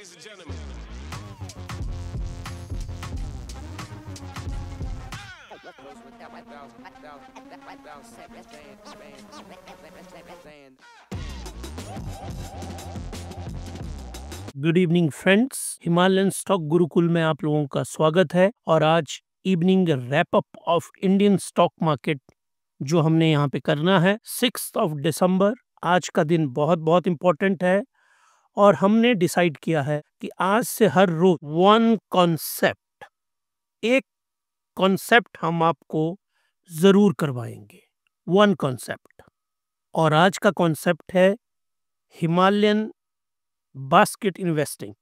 ladies and gentlemen. Good evening friends, Himalayan stock Gurukul में आप लोगों का स्वागत है। और आज evening wrap up of Indian stock market जो हमने यहाँ पे करना है 6 दिसंबर। आज का दिन बहुत बहुत इम्पोर्टेंट है और हमने डिसाइड किया है कि आज से हर रोज एक कॉन्सेप्ट हम आपको जरूर करवाएंगे। वन कॉन्सेप्ट, और आज का कॉन्सेप्ट है हिमालयन बास्केट इन्वेस्टिंग।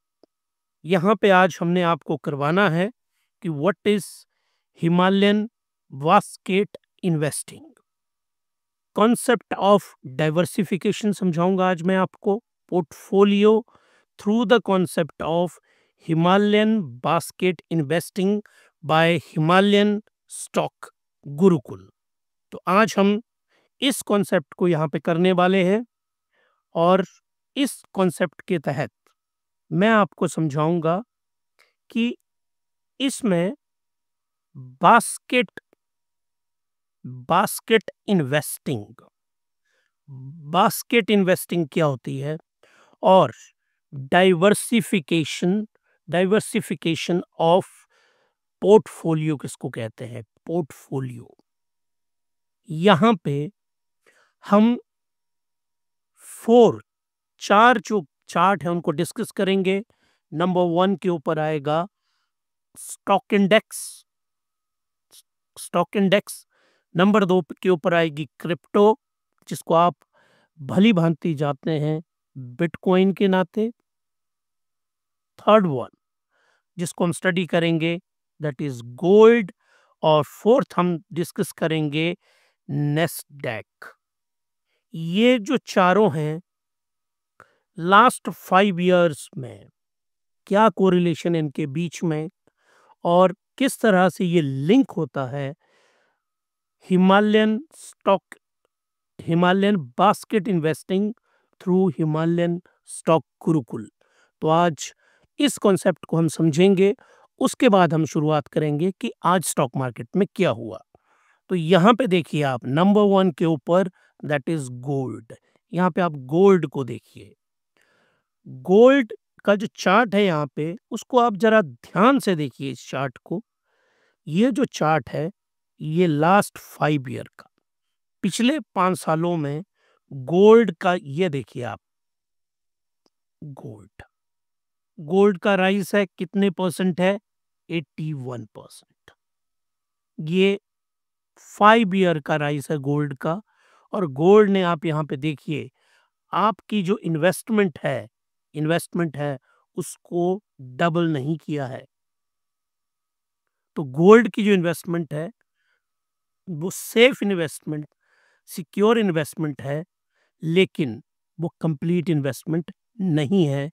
यहाँ पे आज हमने आपको करवाना है कि what is Himalayan basket investing. Concept of diversification समझाऊंगा आज मैं आपको, portfolio through the concept of Himalayan basket investing by Himalayan stock Gurukul. तो आज हम इस कॉन्सेप्ट को यहाँ पे करने वाले हैं और इस कॉन्सेप्ट के तहत मैं आपको समझाऊंगा कि इसमें बास्केट इन्वेस्टिंग क्या होती है और डाइवर्सिफिकेशन ऑफ पोर्टफोलियो किसको कहते हैं। पोर्टफोलियो, यहां पे हम चार जो चार्ट है उनको डिस्कस करेंगे। नंबर 1 के ऊपर आएगा स्टॉक इंडेक्स। नंबर 2 के ऊपर आएगी क्रिप्टो, जिसको आप भली भांति जानते हैं बिटकॉइन के नाते। थर्ड वन जिसको हम स्टडी करेंगे दैट इज गोल्ड। और फोर्थ हम डिस्कस करेंगे नेस्डैक। ये जो चारों हैं, लास्ट 5 इयर्स में क्या कोरिलेशन इनके बीच में और किस तरह से ये लिंक होता है Himalayan basket investing through Himalayan stock Gurukul. तो आज इस कॉन्सेप्ट को हम समझेंगे, उसके बाद हम शुरुआत करेंगे कि आज स्टॉक मार्केट में क्या हुआ। तो यहाँ पे देखिए आप नंबर 1 के ऊपर दैट इज गोल्ड। यहाँ पे आप गोल्ड को देखिए, गोल्ड का जो चार्ट है यहाँ पे उसको आप जरा ध्यान से देखिए इस चार्ट को। ये जो चार्ट है ये लास्ट 5 ईयर का, पिछले 5 सालों में गोल्ड का ये देखिए आप, गोल्ड का राइज है कितने परसेंट है, 81%। ये 5 ईयर का राइज है गोल्ड का। और गोल्ड ने आप यहाँ पे देखिए आपकी जो इन्वेस्टमेंट है उसको डबल नहीं किया है। तो गोल्ड की जो इन्वेस्टमेंट है वो सेफ इन्वेस्टमेंट, सिक्योर इन्वेस्टमेंट है, लेकिन वो कंप्लीट इन्वेस्टमेंट नहीं है।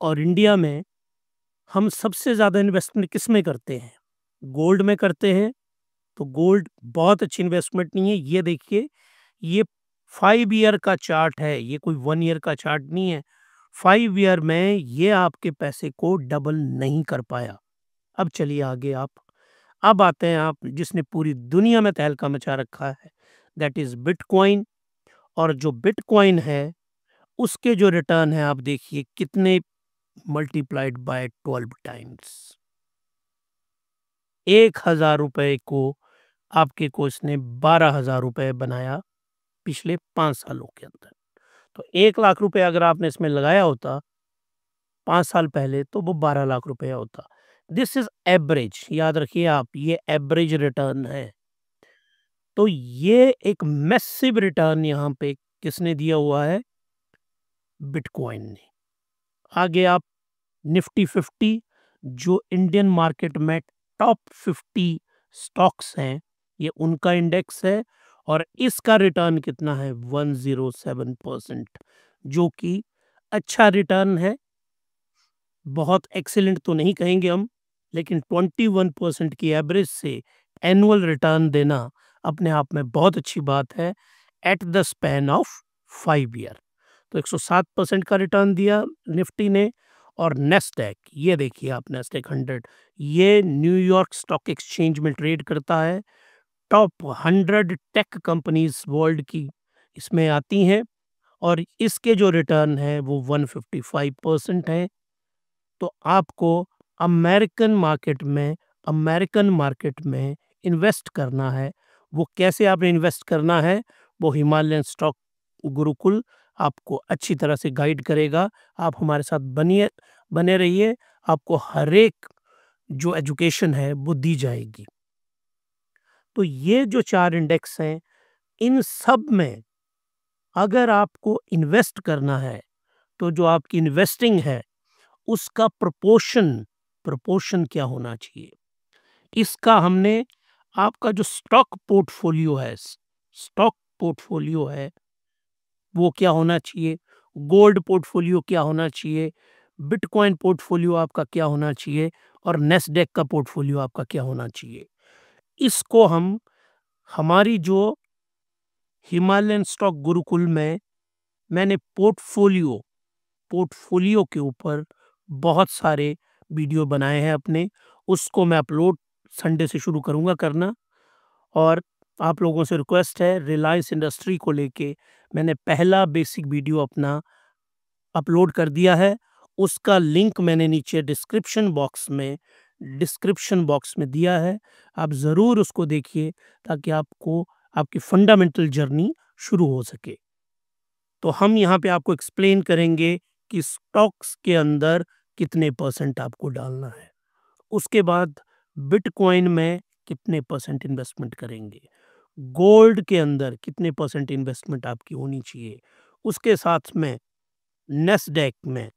और इंडिया में हम सबसे ज्यादा इन्वेस्टमेंट किस में करते हैं, गोल्ड में करते हैं। तो गोल्ड बहुत अच्छी इन्वेस्टमेंट नहीं है। ये देखिए ये 5 ईयर का चार्ट है, ये कोई 1 ईयर का चार्ट नहीं है। 5 ईयर में ये आपके पैसे को डबल नहीं कर पाया। अब चलिए आगे अब आते हैं आप जिसने पूरी दुनिया में तहलका मचा रखा है, दैट इज बिटकॉइन। और जो बिटकॉइन है उसके जो रिटर्न है आप देखिए कितने, मल्टीप्लाइड बाय 12 टाइम्स। 1,000 रुपए को आपके को इसने 12,000 रुपए बनाया पिछले 5 सालों के अंदर। तो 1 लाख रुपए अगर आपने इसमें लगाया होता 5 साल पहले तो वो 12 लाख रुपया होता। दिस इज एवरेज, याद रखिए आप, ये एवरेज रिटर्न है। तो ये एक मैसिव रिटर्न यहाँ पे किसने दिया हुआ है, बिटकॉइन ने। आगे आप निफ्टी 50 जो इंडियन मार्केट में टॉप 50 स्टॉक्स हैं, ये उनका इंडेक्स है और इसका रिटर्न कितना है 107%, जो कि अच्छा रिटर्न है। बहुत एक्सीलेंट तो नहीं कहेंगे हम, लेकिन 21% की एवरेज से एनुअल रिटर्न देना अपने आप में बहुत अच्छी बात है at the span of 5 year. तो 107% का रिटर्न दिया निफ्टी ने। और नेस्डैक, ये देखिए आप, नेस्डैक 100, ये न्यूयॉर्क स्टॉक एक्सचेंज में ट्रेड करता है। टॉप 100 टेक कंपनीज वर्ल्ड की इसमें आती हैं और इसके जो रिटर्न है वो 155% है। तो आपको अमेरिकन मार्केट में इन्वेस्ट करना है। वो कैसे आपने इन्वेस्ट करना है, वो हिमालयन स्टॉक गुरुकुल आपको अच्छी तरह से गाइड करेगा। आप हमारे साथ बने रहिए, आपको हर एक जो एजुकेशन है वो दी जाएगी। तो ये जो 4 इंडेक्स हैं, इन सब में अगर आपको इन्वेस्ट करना है, तो जो आपकी इन्वेस्टिंग है उसका प्रोपोर्शन क्या होना चाहिए, इसका हमने आपका जो स्टॉक पोर्टफोलियो है वो क्या होना चाहिए, गोल्ड पोर्टफोलियो क्या होना चाहिए, बिटकॉइन पोर्टफोलियो आपका क्या होना चाहिए और नेस्डेक का पोर्टफोलियो आपका क्या होना चाहिए, इसको हम हमारी जो हिमालयन स्टॉक गुरुकुल में मैंने पोर्टफोलियो के ऊपर बहुत सारे वीडियो बनाए हैं अपने, उसको मैं अपलोड संडे से शुरू करूंगा करना। और आप लोगों से रिक्वेस्ट है, रिलायंस इंडस्ट्री को लेके मैंने पहला बेसिक वीडियो अपना अपलोड कर दिया है, उसका लिंक मैंने नीचे डिस्क्रिप्शन बॉक्स में दिया है। आप ज़रूर उसको देखिए ताकि आपको आपकी फंडामेंटल जर्नी शुरू हो सके। तो हम यहाँ पे आपको एक्सप्लेन करेंगे कि स्टॉक्स के अंदर कितने परसेंट आपको डालना है, उसके बाद बिटकॉइन में कितने परसेंट इन्वेस्टमेंट करेंगे, गोल्ड के अंदर कितने परसेंट इन्वेस्टमेंट आपकी होनी चाहिए, उसके साथ में नेस्डैक में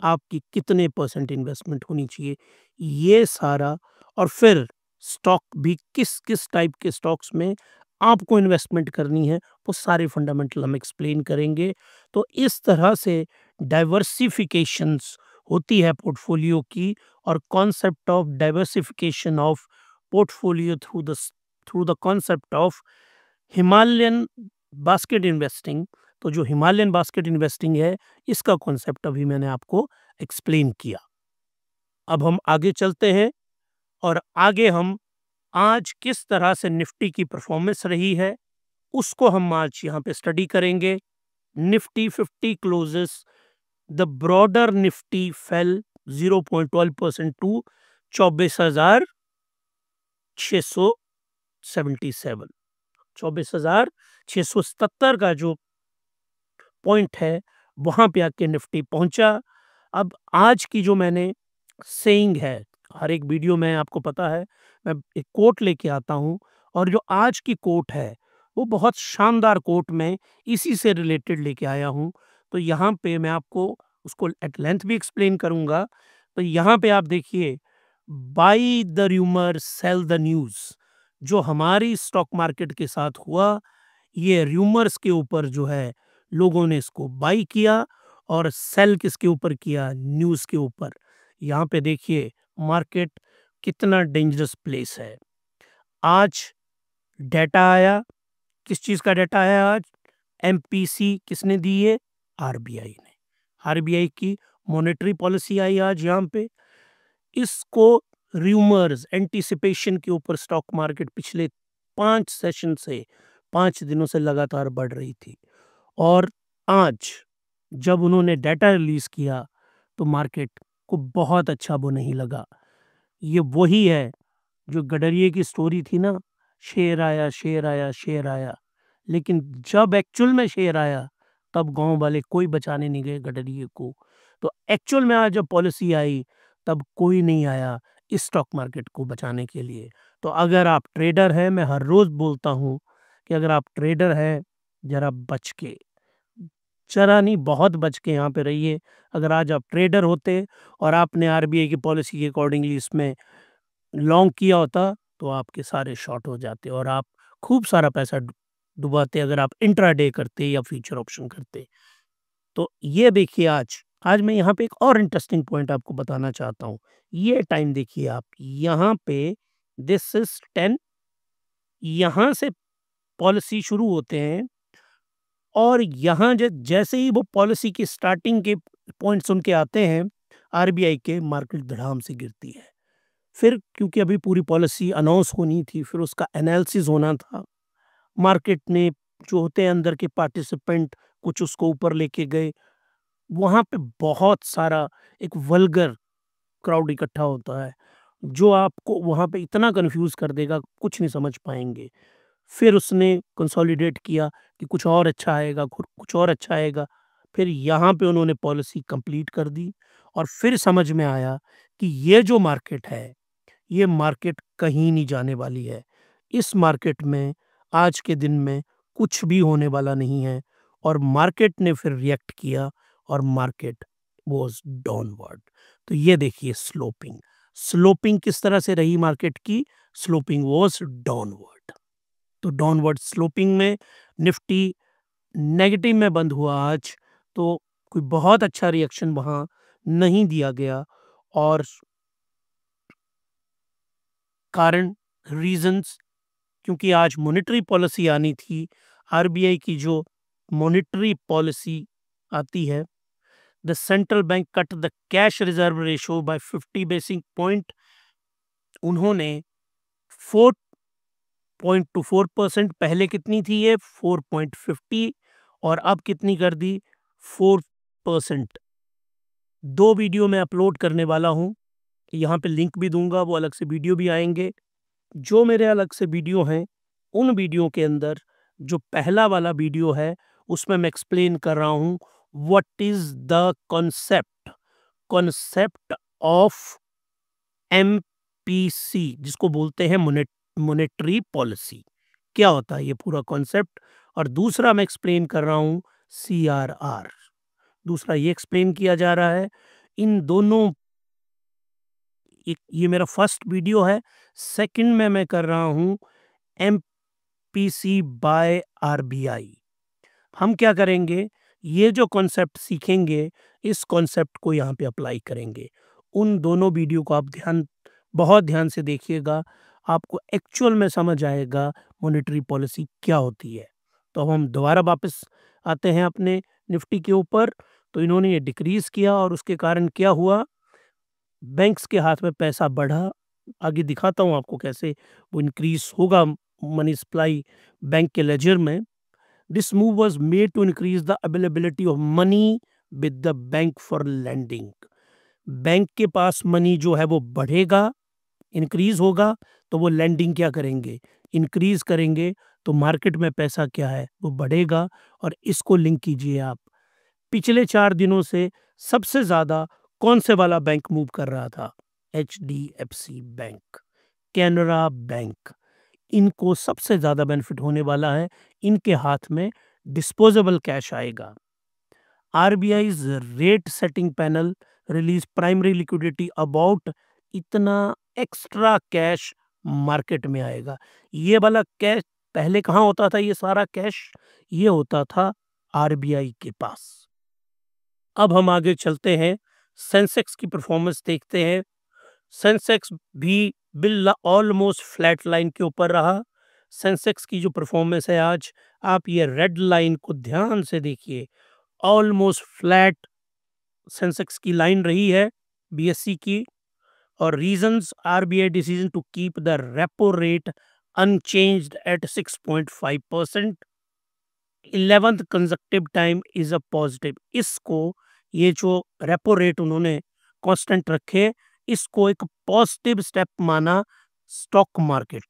आपकी कितने परसेंट इन्वेस्टमेंट होनी चाहिए, ये सारा। और फिर स्टॉक भी किस किस टाइप के स्टॉक्स में आपको इन्वेस्टमेंट करनी है, वो सारे फंडामेंटल हम एक्सप्लेन करेंगे। तो इस तरह से डाइवर्सिफिकेशंस होती है पोर्टफोलियो की, और concept of diversification of portfolio through the concept of Himalayan basket investing. तो जो हिमालयन बास्केट इन्वेस्टिंग है, इसका कॉन्सेप्ट अभी मैंने आपको एक्सप्लेन किया। अब हम आगे चलते हैं और आगे हम आज किस तरह से निफ्टी की परफॉर्मेंस रही है उसको हम आज यहाँ पे स्टडी करेंगे। Nifty 50 closes, the broader Nifty fell 0.12% to 24,677, 24,677 का जो पॉइंट है वहां पे आके निफ्टी पहुंचा। अब आज की जो मैंने सेइंग है, हर एक वीडियो में आपको पता है मैं एक कोट लेके आता हूं, और जो आज की कोट है वो बहुत शानदार कोट में इसी से रिलेटेड लेके आया हूं। तो यहाँ पे मैं आपको उसको एट लेंथ भी एक्सप्लेन करूंगा। तो यहाँ पे आप देखिए, by the rumour cell the news, जो हमारी स्टॉक मार्केट के साथ हुआ, ये रूमर्स के ऊपर जो है लोगों ने इसको बाई किया और सेल किसके ऊपर किया, न्यूज़ के ऊपर। यहाँ पे देखिए मार्केट कितना डेंजरस प्लेस है। आज डेटा आया, किस चीज़ का डेटा आया आज, एमपीसी किसने दी है, आरबीआई ने, आरबीआई की मॉनेटरी पॉलिसी आई आज यहाँ पे। इसको रूमर्स एंटीसिपेशन के ऊपर स्टॉक मार्केट पिछले 5 दिनों से लगातार बढ़ रही थी, और आज जब उन्होंने डाटा रिलीज किया तो मार्केट को बहुत अच्छा वो नहीं लगा। ये वही है जो गडरिये की स्टोरी थी ना, शेर आया शेर आया शेर आया, लेकिन जब एक्चुअल में शेर आया तब गांव वाले कोई बचाने नहीं गए गडरिये को। तो एक्चुअल में आज जब पॉलिसी आई तब कोई नहीं आया इस स्टॉक मार्केट को बचाने के लिए। तो अगर आप ट्रेडर हैं, मैं हर रोज बोलता हूं कि अगर आप ट्रेडर हैं, जरा बच के, जरा नहीं बहुत बच के यहाँ पे रहिए। अगर आज आप ट्रेडर होते और आपने आरबीआई की पॉलिसी के अकॉर्डिंगली इसमें लॉन्ग किया होता तो आपके सारे शॉर्ट हो जाते और आप खूब सारा पैसा डुबाते अगर आप इंट्राडे करते या फ्यूचर ऑप्शन करते। तो ये देखिए, आज आज मैं यहाँ पे एक और इंटरेस्टिंग पॉइंट आपको बताना चाहता हूँ। ये टाइम देखिए आप, यहाँ पे दिस इज 10, यहाँ से पॉलिसी शुरू होते हैं और यहाँ जैसे ही वो पॉलिसी की स्टार्टिंग के पॉइंट्स उनके आते हैं, आरबीआई के मार्केट धड़ाम से गिरती है। फिर क्योंकि अभी पूरी पॉलिसी अनाउंस होनी थी, फिर उसका एनालिसिस होना था। मार्केट ने जो होते हैं अंदर के पार्टिसिपेंट, कुछ उसको ऊपर लेके गए। वहाँ पे बहुत सारा एक वल्गर क्राउड इकट्ठा होता है, जो आपको वहाँ पे इतना कन्फ्यूज़ कर देगा, कुछ नहीं समझ पाएँगे। फिर उसने कंसोलिडेट किया कि कुछ और अच्छा आएगा, कुछ और अच्छा आएगा। फिर यहाँ पे उन्होंने पॉलिसी कंप्लीट कर दी और फिर समझ में आया कि ये जो मार्केट है, ये मार्केट कहीं नहीं जाने वाली है। इस मार्केट में आज के दिन में कुछ भी होने वाला नहीं है और मार्केट ने फिर रिएक्ट किया और मार्केट वाज़ डाउनवर्ड। तो ये देखिए स्लोपिंग। स्लोपिंग किस तरह से रही मार्केट की? Sloping was downward. तो डाउनवर्ड स्लोपिंग में निफ्टी नेगेटिव में बंद हुआ आज, तो कोई बहुत अच्छा रिएक्शन वहाँ नहीं दिया गया। और कारण, रीज़न्स, क्योंकि आज मॉनेटरी पॉलिसी आनी थी। आरबीआई की जो मॉनेटरी पॉलिसी आती है, the central bank cut the cash reserve ratio by 50 basis point. उन्होंने 4.24%, पहले कितनी थी ये 4.50, और अब कितनी कर दी 4%। दो वीडियो मैं अपलोड करने वाला हूँ, यहाँ पे लिंक भी दूंगा, वो अलग से वीडियो भी आएंगे। जो मेरे अलग से वीडियो हैं, उन वीडियो के अंदर जो पहला वाला वीडियो है, उसमें मैं एक्सप्लेन कर रहा हूँ what is the concept concept of MPC, जिसको बोलते हैं मॉनेटरी पॉलिसी। क्या होता है ये पूरा कॉन्सेप्ट? और दूसरा मैं एक्सप्लेन कर रहा हूँ सीआरआर। दूसरा ये एक्सप्लेन किया जा रहा है। इन दोनों, ये मेरा फर्स्ट वीडियो है। सेकंड में मैं कर रहा हूँ एमपीसी बाय आरबीआई। हम क्या करेंगे, ये जो कॉन्सेप्ट सीखेंगे, इस कॉन्सेप्ट को यहाँ पे अप्लाई करेंगे। उन दोनों वीडियो को आप बहुत ध्यान से देखिएगा, आपको एक्चुअल में समझ आएगा मॉनेटरी पॉलिसी क्या होती है। तो अब हम दोबारा वापस आते हैं अपने निफ्टी के ऊपर। तो इन्होंने ये डिक्रीज किया और उसके कारण क्या हुआ, बैंक्स के हाथ में पैसा बढ़ा। आगे दिखाता हूँ आपको कैसे वो इंक्रीज होगा मनी सप्लाई बैंक के लेजर में। This move was made to increase the availability of money with the bank for lending. Bank के पास मनी जो है वो बढ़ेगा, इंक्रीज होगा, तो वो लेंडिंग क्या करेंगे, इंक्रीज करेंगे। तो मार्केट में पैसा क्या है वो बढ़ेगा। और इसको लिंक कीजिए आप, पिछले 4 दिनों से सबसे ज्यादा कौन से वाला बैंक मूव कर रहा था? HDFC bank, Canara bank. इनको सबसे ज़्यादा बेनिफिट होने वाला है, इनके हाथ में डिस्पोजेबल कैश आएगा। RBI's rate setting panel release primary liquidity about, इतना एक्स्ट्रा कैश मार्केट में आएगा। ये वाला कैश पहले कहाँ होता था? ये सारा कैश ये होता था आरबीआई के पास। अब हम आगे चलते हैं, सेंसेक्स की परफॉर्मेंस देखते हैं। सेंसेक्स भी बिल ऑलमोस्ट फ्लैट लाइन के ऊपर रहा। सेंसेक्स की जो परफॉर्मेंस है आज, आप ये रेड लाइन को ध्यान से देखिए, ऑलमोस्ट फ्लैट सेंसेक्स की लाइन रही है बीएससी की। और reasons, RBI decision to keep the repo rate unchanged at 6.5%, 11th consecutive time is a positive. इसको, ये जो रेपो रेट उन्होंने कांस्टेंट रखे, इसको एक पॉजिटिव स्टेप माना स्टॉक मार्केट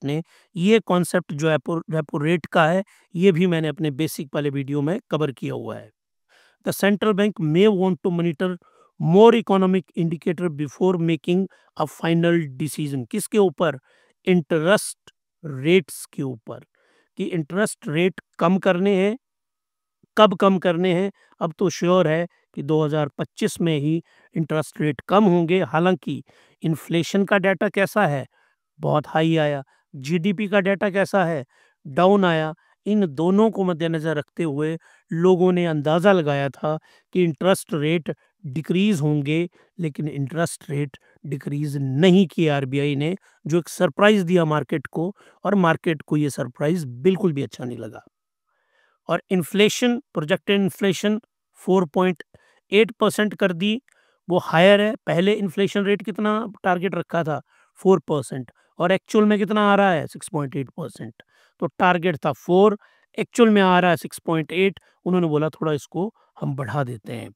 ने। ये कॉन्सेप्ट जो रेपो रेट का है, ये भी मैंने अपने बेसिक वाले वीडियो में कवर किया हुआ है। The central bank may want to monitor more economic indicator before making a final decision. किसके ऊपर? इंटरेस्ट रेट्स के ऊपर, कि इंटरेस्ट रेट कम करने हैं, कब कम करने हैं। अब तो श्योर है कि 2025 में ही इंटरेस्ट रेट कम होंगे। हालांकि इन्फ्लेशन का डाटा कैसा है? बहुत हाई आया। जीडीपी का डाटा कैसा है? डाउन आया। इन दोनों को मद्देनजर रखते हुए लोगों ने अंदाज़ा लगाया था कि इंटरेस्ट रेट डिक्रीज होंगे, लेकिन इंटरेस्ट रेट डिक्रीज नहीं किया आरबीआई ने, जो एक सरप्राइज दिया मार्केट को। और मार्केट को ये सरप्राइज बिल्कुल भी अच्छा नहीं लगा। और इन्फ्लेशन, प्रोजेक्टेड इन्फ्लेशन 4.8% कर दी, वो हायर है। पहले इन्फ्लेशन रेट कितना टारगेट रखा था? 4%, और एक्चुअल में कितना आ रहा है? 6.8%। तो टारगेट था 4, एक्चुअल में आ रहा है 6.8। उन्होंने बोला थोड़ा इसको हम बढ़ा देते हैं।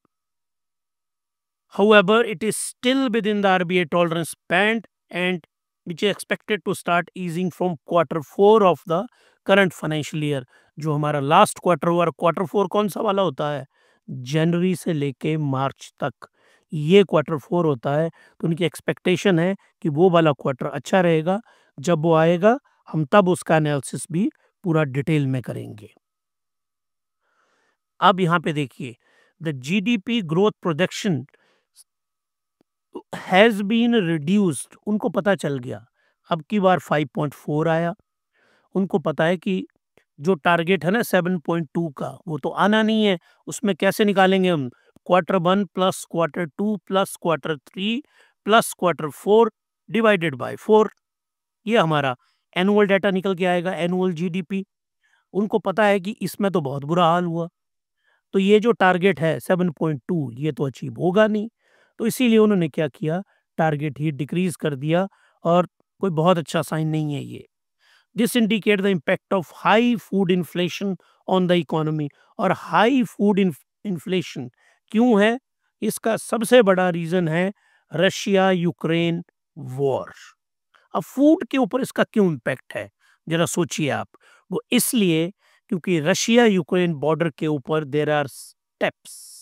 However, it is still within the RBI tolerance band and which is expected to start easing from Q4 of the current financial year। जो हमारा लास्ट क्वार्टर हुआ, Q4 कौन सा वाला होता है? जनवरी से लेके मार्च तक ये Q4 होता है। तो उनकी एक्सपेक्टेशन है कि वो वाला क्वार्टर अच्छा रहेगा। जब वो आएगा हम तब उसका एनालिसिस भी पूरा डिटेल में करेंगे। अब यहाँ पे देखिए, the GDP growth projection has been reduced. उनको पता चल गया, अब की बार 5.4 आया। उनको पता है कि जो टारगेट है ना 7.2 का, वो तो आना नहीं है। उसमें कैसे निकालेंगे हम? Q1 plus Q2 plus Q3 plus Q4 divided by 4, ये हमारा एनुअल डाटा निकल के आएगा, एनुअल जीडीपी। उनको पता है कि इसमें तो बहुत बुरा हाल हुआ, तो ये जो टारगेट है 7.2 ये तो अचीव होगा नहीं। तो इसीलिए उन्होंने क्या किया, टारगेट ही डिक्रीज कर दिया, और कोई बहुत अच्छा साइन नहीं है ये। This indicate the impact of high food inflation on the economy. और हाई फूड इन्फ्लेशन क्यों है? इसका सबसे बड़ा रीजन है रशिया यूक्रेन वॉर। अब फूड के ऊपर इसका क्यों इम्पैक्ट है, जरा सोचिए आप। वो इसलिए क्योंकि रशिया यूक्रेन बॉर्डर के ऊपर देयर आर स्टेप्स।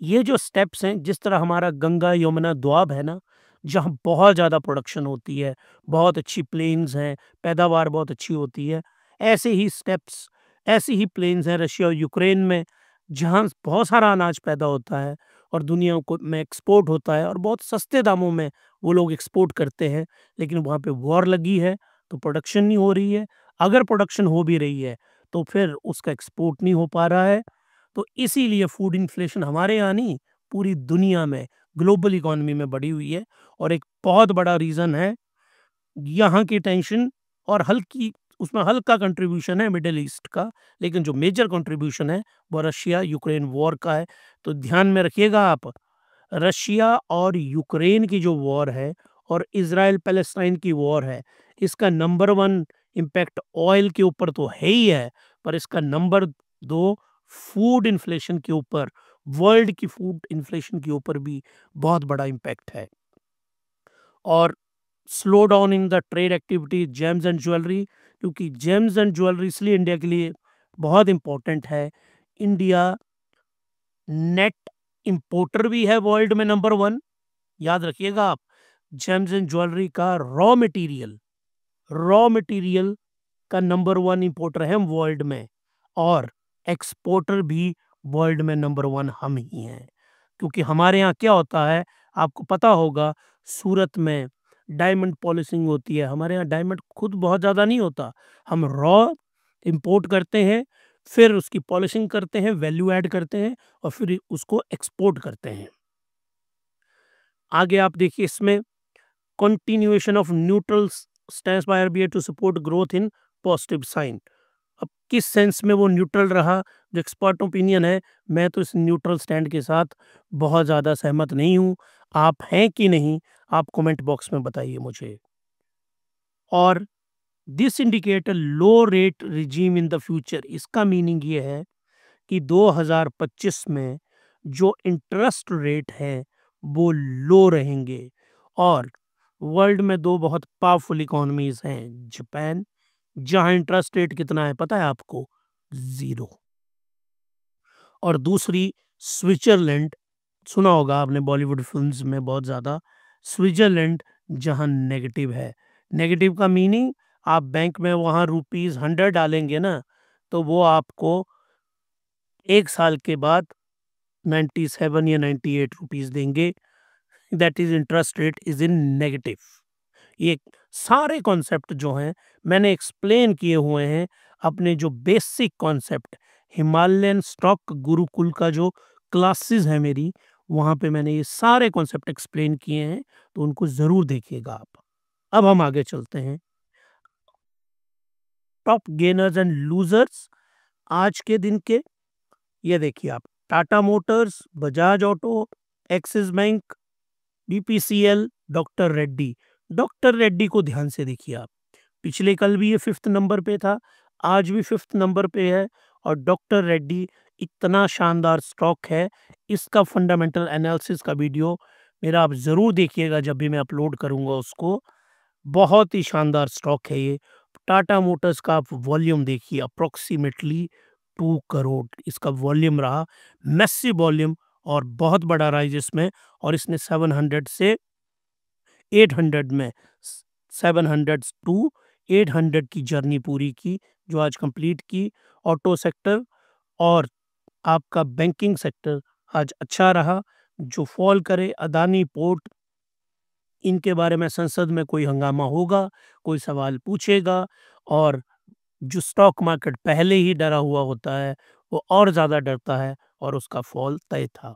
ये जो स्टेप्स हैं, जिस तरह हमारा गंगा यमुना द्वाब है ना, जहाँ बहुत ज़्यादा प्रोडक्शन होती है, बहुत अच्छी प्लेन्स हैं, पैदावार बहुत अच्छी होती है, ऐसे ही स्टेप्स, ऐसी ही प्लेन्स हैं रशिया और यूक्रेन में, जहाँ बहुत सारा अनाज पैदा होता है और दुनिया को में एक्सपोर्ट होता है, और बहुत सस्ते दामों में वो लोग एक्सपोर्ट करते हैं। लेकिन वहाँ पे वॉर लगी है तो प्रोडक्शन नहीं हो रही है। अगर प्रोडक्शन हो भी रही है तो फिर उसका एक्सपोर्ट नहीं हो पा रहा है। तो इसीलिए फूड इन्फ्लेशन हमारे यहाँ नहीं, पूरी दुनिया में, ग्लोबल इकोनॉमी में बढ़ी हुई है। और एक बहुत बड़ा रीज़न है यहाँ की टेंशन, और हल्की उसमें हल्का कंट्रीब्यूशन है मिडिल ईस्ट का, लेकिन जो मेजर कंट्रीब्यूशन है वो रशिया यूक्रेन वॉर का है। तो ध्यान में रखिएगा आप, रशिया और यूक्रेन की जो वॉर है और इज़राइल पैलेस्टाइन की वॉर है, इसका नंबर 1 इम्पैक्ट ऑयल के ऊपर तो है ही है, पर इसका नंबर 2 फूड इन्फ्लेशन के ऊपर, वर्ल्ड की फूड इन्फ्लेशन के ऊपर भी बहुत बड़ा इम्पैक्ट है। और slow down in the trade activity James and jewellery, क्योंकि जेम्स एंड ज्वेलरी इसलिए इंडिया के लिए बहुत इंपॉर्टेंट है। इंडिया नेट इंपोर्टर भी है वर्ल्ड में, नंबर 1। याद रखिएगा आप, जेम्स एंड ज्वेलरी का रॉ मटेरियल का नंबर 1 इंपोर्टर है हम वर्ल्ड में, और एक्सपोर्टर भी वर्ल्ड में नंबर 1 हम ही हैं। क्योंकि हमारे यहाँ क्या होता है, आपको पता होगा, सूरत में डायमंड पॉलिशिंग होती है। हमारे यहाँ डायमंड खुद बहुत ज़्यादा नहीं होता, हम रॉ इंपोर्ट करते हैं, फिर उसकी पॉलिशिंग करते हैं, वैल्यू ऐड करते हैं, और फिर उसको एक्सपोर्ट करते हैं। आगे आप देखिए, इसमें continuation of neutral stance by RBI to support growth in positive sign. अब किस सेंस में वो न्यूट्रल रहा, जो एक्सपर्ट ओपिनियन है, मैं तो इस न्यूट्रल स्टैंड के साथ बहुत ज़्यादा सहमत नहीं हूँ। आप हैं कि नहीं, आप कमेंट बॉक्स में बताइए मुझे। और this indicate low rate regime in the future, इसका मीनिंग ये है कि 2025 में जो इंटरेस्ट रेट है वो लो रहेंगे। और वर्ल्ड में 2 बहुत पावरफुल इकोनॉमीज हैं, जापान, जहां इंटरेस्ट रेट कितना है पता है आपको? 0। और दूसरी स्विट्जरलैंड, सुना होगा आपने बॉलीवुड फिल्म्स में बहुत ज़्यादा, स्विट्जरलैंड, जहां नेगेटिव है। नेगेटिव का मीनिंग, आप बैंक में वहां ₹100 डालेंगे ना, तो वो आपको 1 साल के बाद 97 या 98 रुपीस देंगे। That is interest rate is in negative. ये सारे कॉन्सेप्ट जो हैं मैंने एक्सप्लेन किए हुए हैं अपने जो basic concept, Himalayan stock Gurukul का जो क्लासेस है मेरी, वहाँ पे मैंने ये सारे कॉन्सेप्ट एक्सप्लेन किए हैं, तो उनको ज़रूर देखिएगा आप। अब हम आगे चलते हैं, टॉप गेनर्स एंड लूजर्स। आज के दिन के ये देखिए आप, Tata Motors, Bajaj auto, axis bank, BPCL, doctor Reddy. Doctor Reddy को ध्यान से देखिए आप, पिछले कल भी ये 5th नंबर पे था, आज भी 5th नंबर पे है। और डॉक्टर रेड्डी इतना शानदार स्टॉक है, इसका फंडामेंटल एनालिसिस का वीडियो मेरा आप ज़रूर देखिएगा जब भी मैं अपलोड करूँगा उसको। बहुत ही शानदार स्टॉक है ये। टाटा मोटर्स का आप वॉल्यूम देखिए, अप्रॉक्सीमेटली 2 करोड़ इसका वॉल्यूम रहा, मैसिव वॉल्यूम और बहुत बड़ा राइज इसमें। और इसने 700 से 800 में 700 टू 800 की जर्नी पूरी की, जो आज कंप्लीट की। ऑटो सेक्टर और आपका बैंकिंग सेक्टर आज अच्छा रहा। जो फॉल करे, अदानी पोर्ट, इनके बारे में संसद में कोई हंगामा होगा, कोई सवाल पूछेगा। और जो स्टॉक मार्केट पहले ही डरा हुआ होता है, वो और ज़्यादा डरता है और उसका फॉल तय था।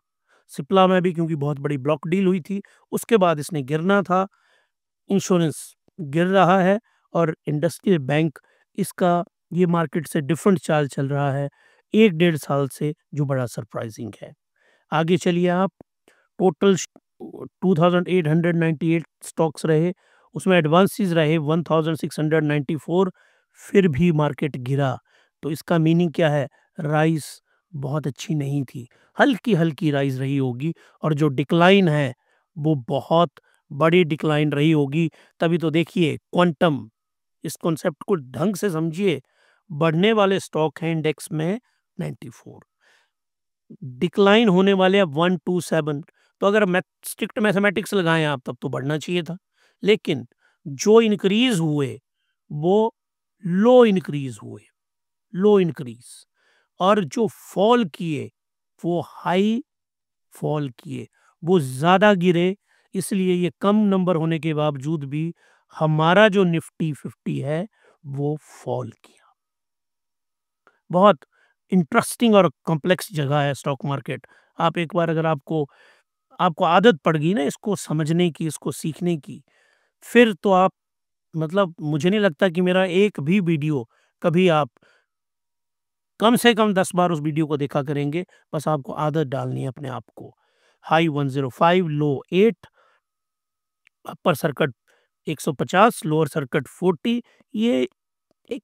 सिप्ला में भी क्योंकि बहुत बड़ी ब्लॉक डील हुई थी, उसके बाद इसने गिरना था। इंश्योरेंस गिर रहा है और इंडस्ट्रियल बैंक, इसका ये मार्केट से डिफरेंट चाल चल रहा है 1 डेढ़ साल से, जो बड़ा सरप्राइजिंग है। आगे चलिए आप, टोटल 2898 स्टॉक्स रहे, उसमें एडवांसेस रहे 1694, फिर भी मार्केट गिरा। तो इसका मीनिंग क्या है? राइज बहुत अच्छी नहीं थी, हल्की हल्की राइज रही होगी, और जो डिक्लाइन है वो बहुत बड़ी डिक्लाइन रही होगी। तभी तो देखिए क्वांटम, इस कॉन्सेप्ट को ढंग से समझिए, बढ़ने वाले स्टॉक हैं इंडेक्स में 94, डिक्लाइन होने वाले हैं 127। तो अगर स्ट्रिक्ट मैथमेटिक्स लगाएं आप, तब तो बढ़ना चाहिए था, लेकिन जो इंक्रीज हुए वो लो इंक्रीज हुए, लो इंक्रीज। और जो फॉल किए वो हाई फॉल किए, वो ज्यादा गिरे। इसलिए ये कम नंबर होने के बावजूद भी हमारा जो निफ्टी 50 है वो फॉल किया। बहुत इंटरेस्टिंग और कॉम्प्लेक्स जगह है स्टॉक मार्केट। आप एक बार अगर आपको आपको आदत पड़ गई ना इसको समझने की, इसको सीखने की, फिर तो आप, मतलब मुझे नहीं लगता कि मेरा एक भी वीडियो कभी आप कम से कम 10 बार उस वीडियो को देखा करेंगे। बस आपको आदत डालनी है अपने आप को। हाई 105, लो 8, अपर सर्किट 150, लोअर सर्किट 40। ये एक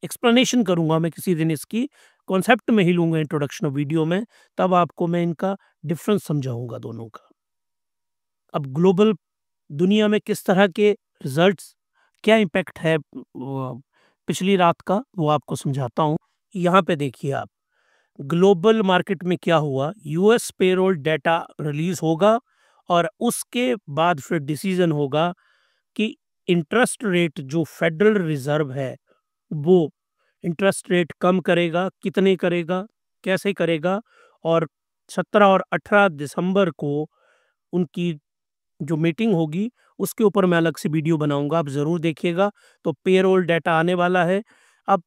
एक्सप्लेनेशन करूंगा मैं किसी दिन, इसकी कॉन्सेप्ट में ही लूंगा इंट्रोडक्शन ऑफ वीडियो में, तब आपको मैं इनका डिफरेंस समझाऊंगा दोनों का। अब ग्लोबल दुनिया में किस तरह के रिजल्ट्स, क्या इम्पैक्ट है पिछली रात का, वो आपको समझाता हूँ। यहाँ पे देखिए आप, ग्लोबल मार्केट में क्या हुआ, यूएस पेरोल डेटा रिलीज होगा और उसके बाद फिर डिसीजन होगा कि इंटरेस्ट रेट जो फेडरल रिजर्व है वो इंटरेस्ट रेट कम करेगा, कितने करेगा, कैसे करेगा। और 17 और 18 दिसंबर को उनकी जो मीटिंग होगी, उसके ऊपर मैं अलग से वीडियो बनाऊंगा, आप ज़रूर देखिएगा। तो पेरोल डाटा आने वाला है। अब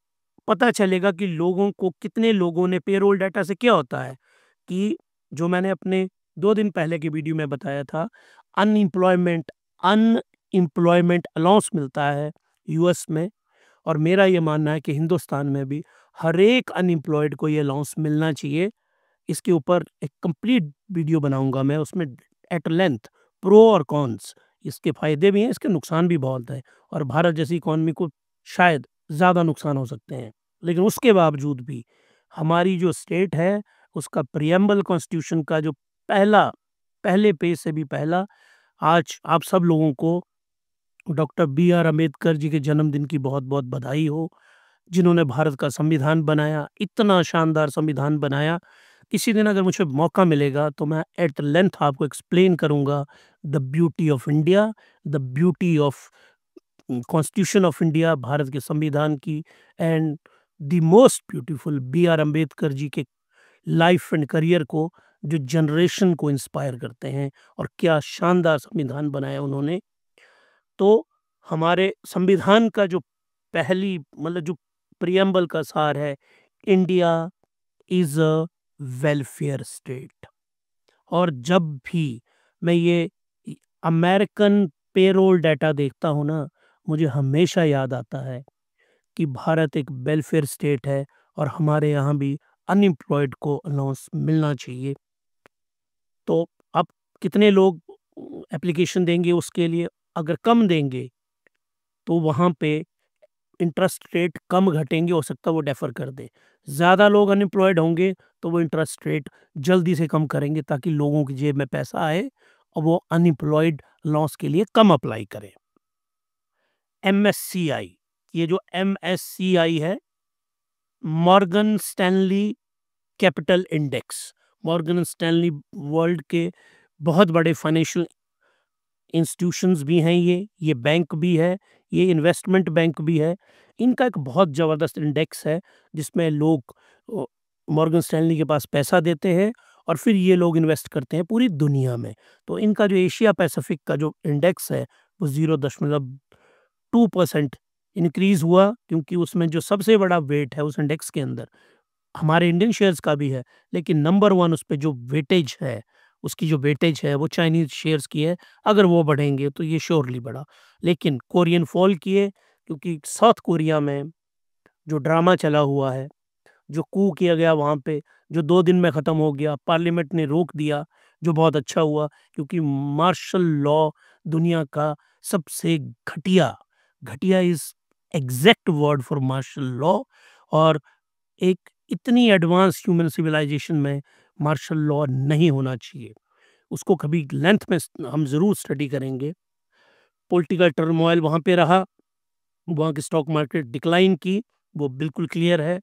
पता चलेगा कि लोगों को, कितने लोगों ने, पेरोल डाटा से क्या होता है कि जो मैंने अपने 2 दिन पहले की वीडियो में बताया था, अनएम्प्लॉयमेंट अनएम्प्लॉयमेंट अलाउंस मिलता है यूएस में। और मेरा ये मानना है कि हिंदुस्तान में भी हर एक अनएम्प्लॉयड को ये अलाउंस मिलना चाहिए। इसके ऊपर एक कंप्लीट वीडियो बनाऊंगा मैं, उसमें एट लेंथ प्रो और कॉन्स, इसके फायदे भी हैं, इसके नुकसान भी बहुत हैं। और भारत जैसी इकॉनमी को शायद ज़्यादा नुकसान हो सकते हैं, लेकिन उसके बावजूद भी हमारी जो स्टेट है, उसका प्रियम्बल कॉन्स्टिट्यूशन का जो पहले पेज से भी पहला, आज आप सब लोगों को डॉक्टर बी.आर. अम्बेडकर जी के जन्मदिन की बहुत बहुत बधाई हो, जिन्होंने भारत का संविधान बनाया, इतना शानदार संविधान बनाया। किसी दिन अगर मुझे मौका मिलेगा तो मैं एट लेंथ आपको एक्सप्लेन करूंगा the beauty of India, the beauty of constitution of India, Bharat के संविधान की, and the most beautiful B R. Ambedkar ji के लाइफ एंड करियर को, जो जनरेशन को इंस्पायर करते हैं, और क्या शानदार संविधान बनाया उन्होंने। तो हमारे संविधान का जो पहली, मतलब जो प्रियम्बल का सार है, India is a welfare state. और जब भी मैं ये अमेरिकन पेरोल डाटा देखता हूँ ना, मुझे हमेशा याद आता है कि भारत एक वेलफेयर स्टेट है, और हमारे यहाँ भी अनएम्प्लॉयड को अलाउंस मिलना चाहिए। तो अब कितने लोग एप्लीकेशन देंगे उसके लिए? अगर कम देंगे तो वहाँ पे इंटरेस्ट रेट कम घटेंगे, हो सकता है वो डेफर कर दे। ज़्यादा लोग अनएम्प्लॉयड होंगे तो वो इंटरेस्ट रेट जल्दी से कम करेंगे ताकि लोगों की जेब में पैसा आए और वो अनएम्प्लॉयड लॉस के लिए कम अप्लाई करें। एमएससीआई, ये जो एमएससीआई है, Morgan Stanley capital index, Morgan Stanley world के बहुत बड़े फाइनेंशियल इंस्टीट्यूशंस भी हैं, ये बैंक भी है, ये इन्वेस्टमेंट बैंक भी है। इनका एक बहुत ज़बरदस्त इंडेक्स है जिसमें लोग मॉर्गन स्टैनली के पास पैसा देते हैं और फिर ये लोग इन्वेस्ट करते हैं पूरी दुनिया में। तो इनका जो एशिया पैसिफिक का जो इंडेक्स है वो 0.2% इंक्रीज़ हुआ, क्योंकि उसमें जो सबसे बड़ा वेट है उस इंडेक्स के अंदर हमारे इंडियन शेयर्स का भी है, लेकिन नंबर 1 उस पे जो वेटेज है, उसकी जो वेटेज है वो चाइनीज़ शेयर्स की है। अगर वो बढ़ेंगे तो ये श्योरली बढ़ा। लेकिन कोरियन फॉल किए, क्योंकि साउथ कोरिया में जो ड्रामा चला हुआ है, जो कू किया गया वहाँ पे, जो 2 दिन में ख़त्म हो गया, पार्लियामेंट ने रोक दिया, जो बहुत अच्छा हुआ, क्योंकि मार्शल लॉ दुनिया का सबसे घटिया, घटिया is exact word for martial law. और एक इतनी एडवांस ह्यूमन सिविलाइजेशन में मार्शल लॉ नहीं होना चाहिए। उसको कभी लेंथ में हम ज़रूर स्टडी करेंगे। पॉलिटिकल टर्मोइल वहाँ पे रहा, वहाँ की स्टॉक मार्केट डिक्लाइन की, वो बिल्कुल क्लियर है।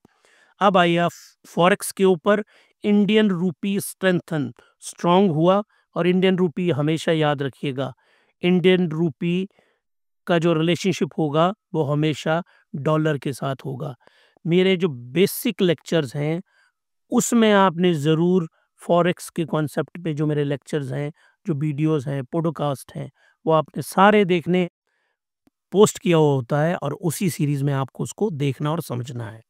अब आइए आप फॉरेक्स के ऊपर। इंडियन रूपी स्ट्रेंथन, स्ट्रांग हुआ, और इंडियन रूपी हमेशा याद रखिएगा, इंडियन रूपी का जो रिलेशनशिप होगा वो हमेशा डॉलर के साथ होगा। मेरे जो बेसिक लेक्चर्स हैं उसमें आपने ज़रूर फॉरेक्स के कॉन्सेप्ट पे जो मेरे लेक्चर्स हैं, जो वीडियोस हैं, पॉडकास्ट हैं, वो आपने सारे देखने, पोस्ट किया हुआ होता है और उसी सीरीज़ में आपको उसको देखना और समझना है।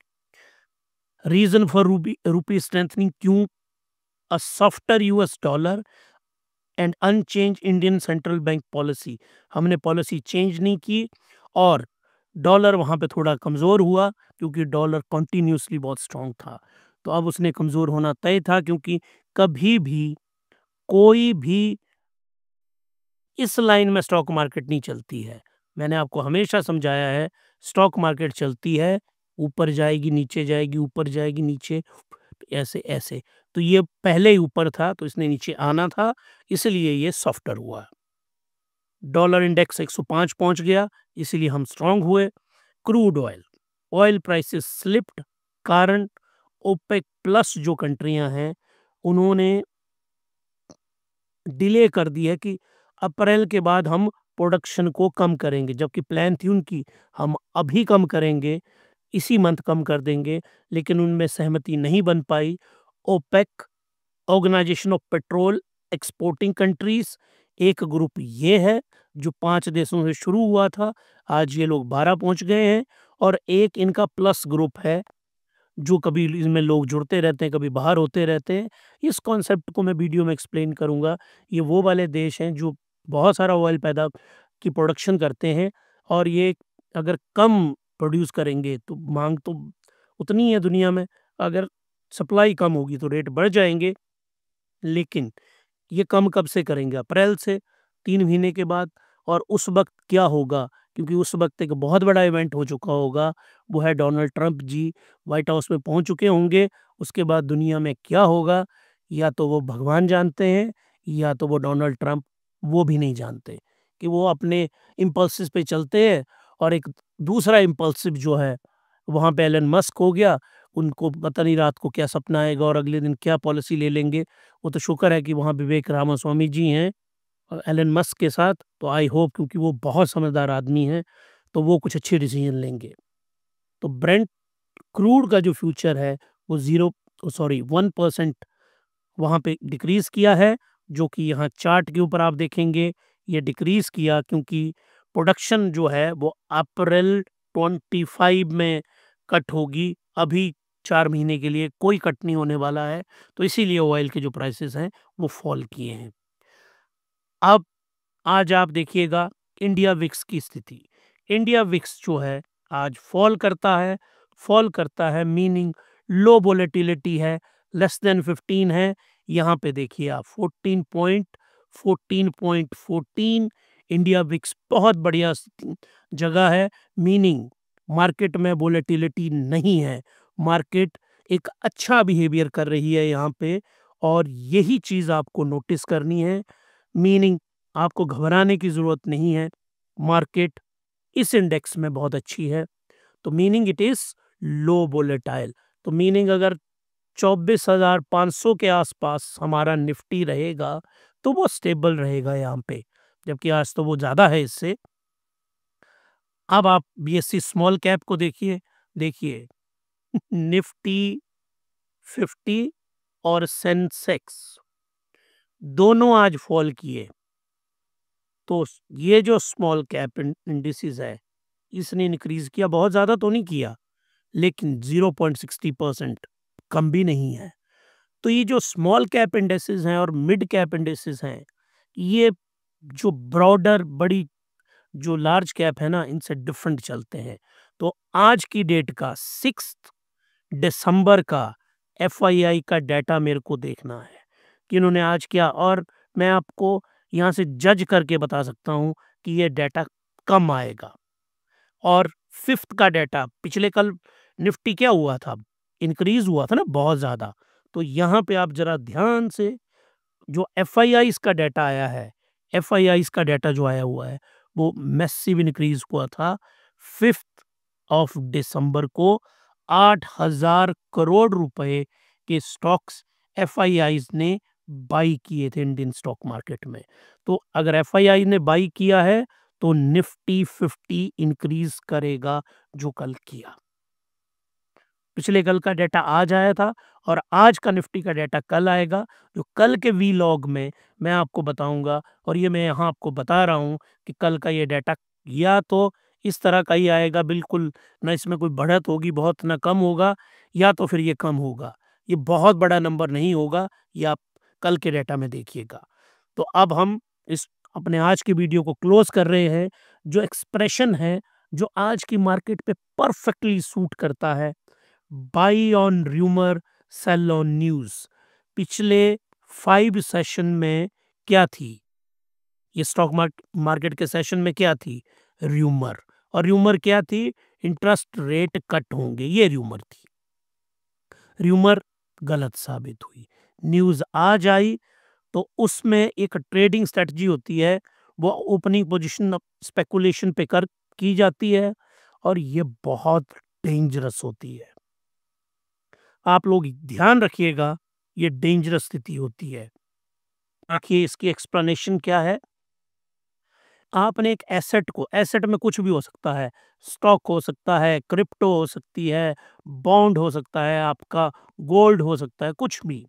रीज़न फॉर रूपी स्ट्रेंथनिंग, क्यों? A softer US dollar and unchange Indian central bank policy, हमने पॉलिसी चेंज नहीं की और डॉलर वहाँ पे थोड़ा कमज़ोर हुआ, क्योंकि डॉलर कंटिन्यूसली बहुत स्ट्रांग था। तो अब उसने कमज़ोर होना तय था, क्योंकि कभी भी कोई भी इस लाइन में स्टॉक मार्केट नहीं चलती है। मैंने आपको हमेशा समझाया है, स्टॉक मार्केट चलती है, ऊपर जाएगी, नीचे जाएगी, ऊपर जाएगी, नीचे, ऐसे ऐसे। तो ये पहले ही ऊपर था तो इसने नीचे आना था, इसलिए ये सॉफ्टर हुआ। डॉलर इंडेक्स 105 पहुंच गया, इसीलिए हम स्ट्रांग हुए। Crude oil, oil prices slipped, कारण ओपेक प्लस जो कंट्रियां हैं उन्होंने डिले कर दी है कि अप्रैल के बाद हम प्रोडक्शन को कम करेंगे, जबकि प्लान थी उनकी हम अभी कम करेंगे, इसी मंथ कम कर देंगे, लेकिन उनमें सहमति नहीं बन पाई। OPEC, organization of petrol exporting countries, एक ग्रुप ये है जो 5 देशों से शुरू हुआ था, आज ये लोग 12 पहुंच गए हैं। और एक इनका प्लस ग्रुप है जो कभी इसमें लोग जुड़ते रहते हैं, कभी बाहर होते रहते हैं। इस कॉन्सेप्ट को मैं वीडियो में एक्सप्लेन करूंगा। ये वो वाले देश हैं जो बहुत सारा ऑयल पैदा की प्रोडक्शन करते हैं, और ये अगर कम प्रोड्यूस करेंगे तो मांग तो उतनी है दुनिया में, अगर सप्लाई कम होगी तो रेट बढ़ जाएंगे। लेकिन ये कम कब से करेंगे? अप्रैल से, 3 महीने के बाद। और उस वक़्त क्या होगा? क्योंकि उस वक़्त एक बहुत बड़ा इवेंट हो चुका होगा, वो है डोनाल्ड ट्रंप जी व्हाइट हाउस में पहुँच चुके होंगे। उसके बाद दुनिया में क्या होगा, या तो वो भगवान जानते हैं, या तो वो डोनाल्ड ट्रंप वो भी नहीं जानते, कि वो अपने इम्पल्सिस पे चलते हैं। और एक दूसरा इम्पल्सिव जो है, वहाँ पे एलन मस्क हो गया, उनको पता नहीं रात को क्या सपना आएगा और अगले दिन क्या पॉलिसी ले लेंगे। वो तो शुक्र है कि वहाँ विवेक रामास्वामी जी हैं एलन मस्क के साथ, तो आई होप, क्योंकि वो बहुत समझदार आदमी हैं, तो वो कुछ अच्छे डिसीजन लेंगे। तो ब्रेंट क्रूड का जो फ्यूचर है वो 1% वहाँ पे डिक्रीज़ किया है, जो कि यहाँ चार्ट के ऊपर आप देखेंगे ये डिक्रीज़ किया, क्योंकि प्रोडक्शन जो है वो अप्रैल 25 में कट होगी। अभी 4 महीने के लिए कोई कट नहीं होने वाला है, तो इसीलिए ऑयल के जो प्राइसेस हैं वो फॉल किए हैं। अब आज आप देखिएगा इंडिया विक्स की स्थिति। इंडिया विक्स जो है आज फॉल करता है, मीनिंग लो वोलेटिलिटी है, लेस देन 15 है। यहाँ पे देखिए आप 14.14, इंडिया विक्स बहुत बढ़िया जगह है, मीनिंग मार्केट में वोलेटिलिटी नहीं है, मार्केट एक अच्छा बिहेवियर कर रही है यहाँ पे, और यही चीज़ आपको नोटिस करनी है, मीनिंग आपको घबराने की ज़रूरत नहीं है, मार्केट इस इंडेक्स में बहुत अच्छी है, तो meaning it is low volatile. तो मीनिंग अगर 24,500 के आसपास हमारा निफ्टी रहेगा तो वो स्टेबल रहेगा यहाँ पे, जबकि आज तो वो ज़्यादा है इससे। अब आप बीएससी स्मॉल कैप को देखिए, देखिए निफ्टी 50 और सेंसेक्स दोनों आज फॉल किए, तो ये जो स्मॉल कैप इंडिसेस है इसने इंक्रीज किया, बहुत ज़्यादा तो नहीं किया लेकिन 0.60% कम भी नहीं है। तो ये जो स्मॉल कैप इंडेसेस हैं और मिड कैप इंडेसेस हैं, ये जो ब्रॉडर बड़ी जो लार्ज कैप है ना, इनसे डिफरेंट चलते हैं। तो आज की डेट का 6 दिसंबर का एफआईआई का डाटा मेरे को देखना है कि इन्होंने आज क्या, और मैं आपको यहाँ से जज करके बता सकता हूँ कि ये डाटा कम आएगा। और फिफ्थ का डाटा, पिछले कल निफ्टी क्या हुआ था, इंक्रीज हुआ था ना बहुत ज़्यादा, तो यहाँ पे आप जरा ध्यान से जो एफआईआई का डाटा आया है, एफआईआई का डाटा जो आया हुआ है वो मैसिव इंक्रीज हुआ था 5 दिसंबर को। 8,000 करोड़ रुपए के स्टॉक्स एफआईआई ने बाई किए थे इंडियन स्टॉक मार्केट में। तो अगर एफआईआई ने बाई किया है तो निफ्टी 50 इंक्रीज करेगा जो कल किया। पिछले कल का डाटा आज आया था और आज का निफ्टी का डाटा कल आएगा, जो कल के वी लॉग में मैं आपको बताऊंगा। और ये मैं यहाँ आपको बता रहा हूँ कि कल का ये डाटा या तो इस तरह का ही आएगा, बिल्कुल ना इसमें कोई बढ़त होगी बहुत, ना कम होगा, या तो फिर ये कम होगा, ये बहुत बड़ा नंबर नहीं होगा, ये आप कल के डाटा में देखिएगा। तो अब हम इस अपने आज की वीडियो को क्लोज कर रहे हैं। जो एक्सप्रेशन है जो आज की मार्केट पे परफेक्टली सूट करता है, by on rumour cell on news, पिछले 5 सेशन में क्या थी, ये स्टॉक मार्केट के सेशन में क्या थी, रूमर। और रूमर क्या थी, इंटरेस्ट रेट कट होंगे, ये रूमर थी। रूमर गलत साबित हुई, न्यूज आज आई, तो उसमें एक ट्रेडिंग स्ट्रेटजी होती है, वो ओपनिंग पोजीशन स्पेकुलेशन पे कर की जाती है, और ये बहुत डेंजरस होती है। आप लोग ध्यान रखिएगा, ये डेंजरस स्थिति होती है। आखिर इसकी एक्सप्लेनेशन क्या है, आपने एक एसेट को, एसेट में कुछ भी हो सकता है, स्टॉक हो सकता है, क्रिप्टो हो सकती है, बॉन्ड हो सकता है, आपका गोल्ड हो सकता है, कुछ भी,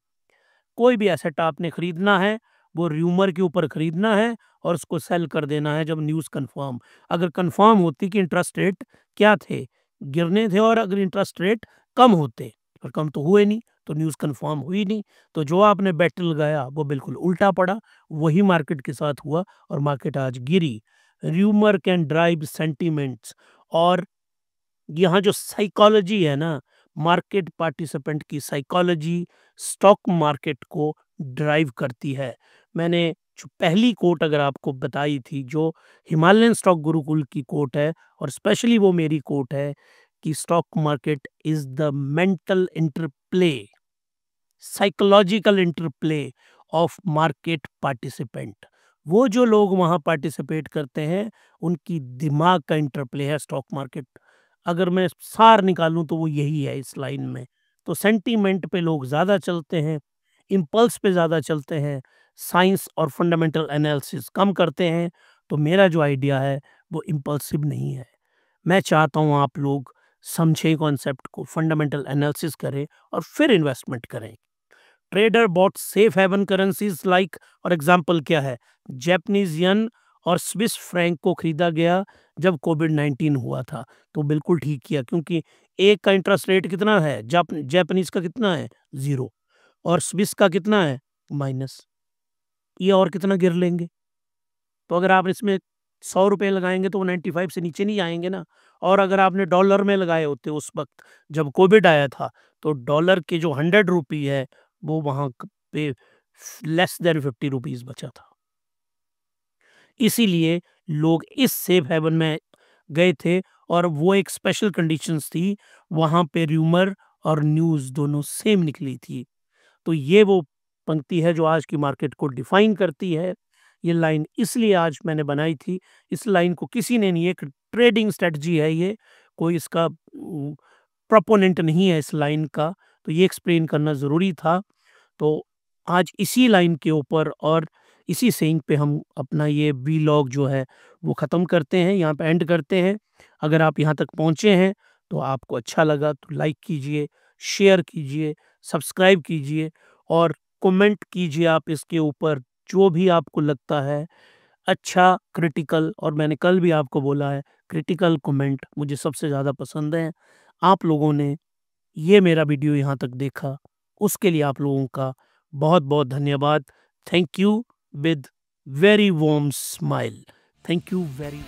कोई भी एसेट आपने खरीदना है, वो रूमर के ऊपर खरीदना है और उसको सेल कर देना है जब न्यूज़ कंफर्म, अगर कंफर्म होती कि इंटरेस्ट रेट क्या थे, गिरने थे, और अगर इंटरेस्ट रेट कम होते, पर कम तो हुए नहीं, तो न्यूज़ कंफर्म हुई नहीं, तो जो आपने बेट लगाया वो बिल्कुल उल्टा पड़ा, वही मार्केट के साथ हुआ और मार्केट आज गिरी। रूमर कैन ड्राइव सेंटीमेंट्स, और यहाँ जो साइकोलॉजी है ना, मार्केट पार्टिसिपेंट की साइकोलॉजी स्टॉक मार्केट को ड्राइव करती है। मैंने जो पहली कोट अगर आपको बताई थी, जो हिमालयन स्टॉक गुरुकुल की कोट है, और स्पेशली वो मेरी कोट है कि stock market is the mental interplay, psychological interplay of market participant. वो जो लोग वहाँ पार्टिसिपेट करते हैं उनकी दिमाग का इंटरप्ले है स्टॉक मार्केट। अगर मैं सार निकालूं तो वो यही है इस लाइन में। तो सेंटीमेंट पे लोग ज़्यादा चलते हैं, इम्पल्स पे ज़्यादा चलते हैं, साइंस और फंडामेंटल एनालिसिस कम करते हैं। तो मेरा जो आइडिया है वो इम्पल्सिव नहीं है, मैं चाहता हूँ आप लोग समझें कॉन्सेप्ट को, फंडामेंटल एनालिसिस करें और फिर इन्वेस्टमेंट करें। Trader bought safe haven currencies like, और एग्जांपल क्या है, जापानीज यन और स्विस फ्रैंक को खरीदा गया जब कोविड-19 हुआ था, तो बिल्कुल ठीक किया, क्योंकि एक का इंटरेस्ट रेट कितना है, जापानीज का कितना है, 0, और स्विस का कितना है, माइनस, ये और कितना गिर लेंगे। तो अगर आप इसमें 100 रुपए लगाएंगे तो वो 95 से नीचे नहीं आएंगे ना। और अगर आपने डॉलर में लगाए होते उस वक्त जब कोविड आया था, तो डॉलर के जो 100 रुपी है वो वहाँ पे लेस देन 50 रुपीज़ बचा था। इसीलिए लोग इस सेफ हेवन में गए थे और वो एक स्पेशल कंडीशंस थी, वहाँ पे र्यूमर और न्यूज़ दोनों सेम निकली थी। तो ये वो पंक्ति है जो आज की मार्केट को डिफाइन करती है। ये लाइन इसलिए आज मैंने बनाई थी, इस लाइन को किसी ने नहीं, एक ट्रेडिंग स्ट्रेटजी है ये, कोई इसका प्रोपोनेंट नहीं है इस लाइन का, तो ये एक्सप्लेन करना ज़रूरी था। तो आज इसी लाइन के ऊपर और इसी सेइंग पे हम अपना ये वीलॉग जो है वो ख़त्म करते हैं, यहाँ पे एंड करते हैं। अगर आप यहाँ तक पहुँचे हैं तो आपको अच्छा लगा तो लाइक कीजिए, शेयर कीजिए, सब्सक्राइब कीजिए और कमेंट कीजिए आप इसके ऊपर जो भी आपको लगता है अच्छा, क्रिटिकल, और मैंने कल भी आपको बोला है क्रिटिकल कमेंट मुझे सबसे ज़्यादा पसंद है। आप लोगों ने ये मेरा वीडियो यहाँ तक देखा, उसके लिए आप लोगों का बहुत-बहुत धन्यवाद। Thank you with very warm smile. Thank you very